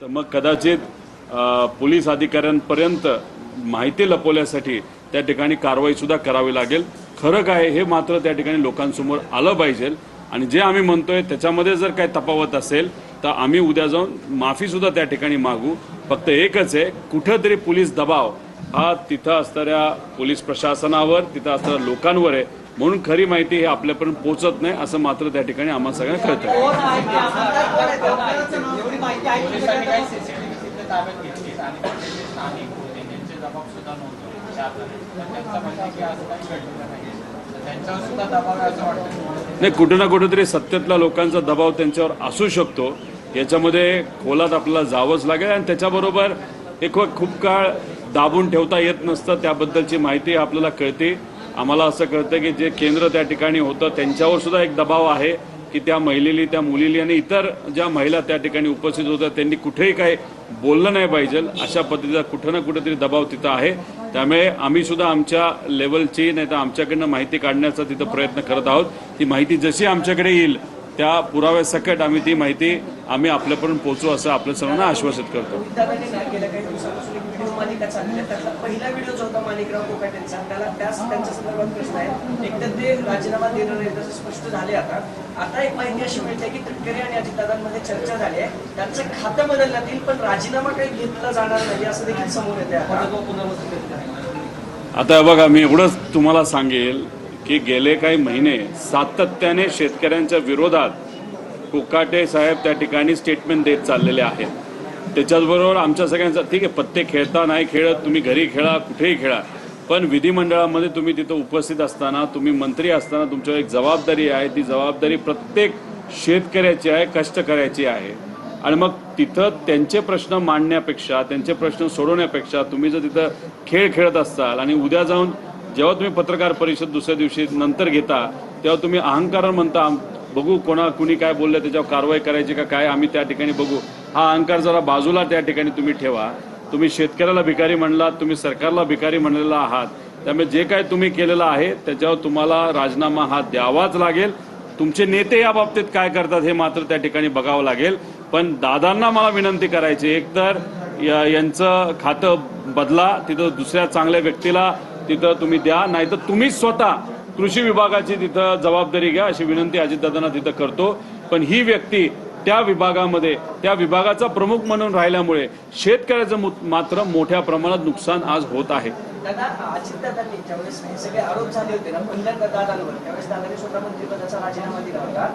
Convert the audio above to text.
तर मग कदाचित पोलीस अधिकाऱ्यांपर्यंत माहिती लपवण्यासाठी त्या ठिकाणी कारवाई सुद्धा करावी लागेल। खरं काय हे मात्र त्या ठिकाणी लोकांसमोर आलं पाहिजे आणि जे आम्ही म्हणतोय त्याच्यामध्ये जर काही तफावत असेल तर आम्ही उद्या जाऊन माफी सुद्धा त्या ठिकाणी मागू। फक्त एकच आहे, कुठेतरी पोलीस दबाव हा तिथं असणाऱ्या पोलीस प्रशासनावर, तिथं असणाऱ्या लोकांवर आहे, म्हणून खरी माहिती हे आपल्यापर्यंत पोहोचत नाही असं मात्र त्या ठिकाणी आम्हाला सगळ्यांना कळतं। नाही, कुठे ना कुठेतरी सत्तेतल्या लोकांचा दबाव त्यांच्यावर असू शकतो, याच्यामध्ये खोलात आपल्याला जावंच लागेल आणि त्याच्याबरोबर एक खूप काळ दाबून ठेवता येत नसतं, त्याबद्दलची माहिती आपल्याला कळते। आम्हाला असं कळतं की जे केंद्र त्या ठिकाणी होतं त्यांच्यावर सुद्धा एक दबाव आहे की त्या महिलेली, त्या मुलीली आणि इतर ज्या महिला त्या ठिकाणी उपस्थित होत्या त्यांनी कुठेही काही बोललं नाही पाहिजे, अशा पद्धतीचा कुठं ना कुठेतरी दबाव तिथं आहे। त्यामुळे आम्ही सुद्धा आमच्या लेवलची नाही तर आमच्याकडनं माहिती काढण्याचा तिथं प्रयत्न करत आहोत। ती माहिती जशी आमच्याकडे येईल त्या पुराव्यासकट आम्ही ती माहिती आम्ही आपल्यापर्यंत पोहोचू असं आपल्या सर्वांना आश्वासित करतो। पहिला व्हिडिओ जो होता माणिकराव कोकाटेंचा, त्याला त्यांच्या संदर्भात प्रश्न आहे। एकतर ते राजीनामा देणार नाही तसं स्पष्ट झाले। आता एक माहिती अशी मिळते की तटकरे आणि अजितदादांमध्ये चर्चा झाली आहे, त्यांचं खातं बदलण्यात येईल पण राजीनामा काही घेतला जाणार नाही असं देखील समोर येते। आता बघा, मी एवढंच तुम्हाला सांगेल की गेले काही महिने सातत्याने शेतकऱ्यांच्या विरोधात कोकाटे साहेब त्या ठिकाणी स्टेटमेंट देत चाललेले आहेत। त्याच्याचबरोबर आमच्या सगळ्यांचा ठीक आहे, पत्ते खेळता नाही खेळत, तुम्ही घरी खेळा, कुठेही खेळा, पण विधिमंडळामध्ये तुम्ही तिथं उपस्थित असताना, तुम्ही मंत्री असताना तुमच्यावर एक जबाबदारी आहे। ती जबाबदारी प्रत्येक शेतकऱ्याची आहे, कष्टकऱ्याची आहे। आणि मग तिथं त्यांचे प्रश्न मांडण्यापेक्षा, त्यांचे प्रश्न सोडवण्यापेक्षा तुम्ही जर तिथं खेळ खेळत असाल आणि उद्या जाऊन जेव्हा तुम्ही पत्रकार परिषद दुसऱ्या दिवशी नंतर घेता तेव्हा तुम्ही अहंकारानं म्हणता बघू कुणी काय बोललं त्याच्यावर कारवाई करायची का काय, आम्ही त्या ठिकाणी बघू, हा अहंकार जरा बाजूला त्या ठिकाणी तुम्ही ठेवा। तुम्ही शेतकऱ्याला भिकारी म्हणलात, तुम्ही सरकारला भिकारी म्हणलेला आहात, त्यामुळे जे काय तुम्ही केलेलं आहे त्याच्यावर तुम्हाला राजीनामा हा द्यावाच लागेल। तुमचे नेते या बाबतीत काय करतात हे मात्र त्या ठिकाणी बघावं लागेल। पण दादांना मला विनंती करायची, एकतर यांचं खातं बदला, तिथं दुसऱ्या चांगल्या व्यक्तीला तिथं तुम्ही द्या, नाहीतर तुम्ही स्वतः कृषी विभागाची तिथं जबाबदारी घ्या अशी विनंती अजितदादांना तिथं करतो। पण ही व्यक्ती त्या विभागामध्ये त्या विभागाचा प्रमुख म्हणून राहिल्यामुळे शेतकऱ्याचं मात्र मोठ्या प्रमाणात नुकसान आज होत आहे। दादा, अजितदादांनी ज्यावेळेस हे सगळे आरोप झाले होते ना पहिल्यांदा दादांवर, त्यावेळेस दादांनी स्वतः मंत्रिपदाचा राजीनामा दिला होता।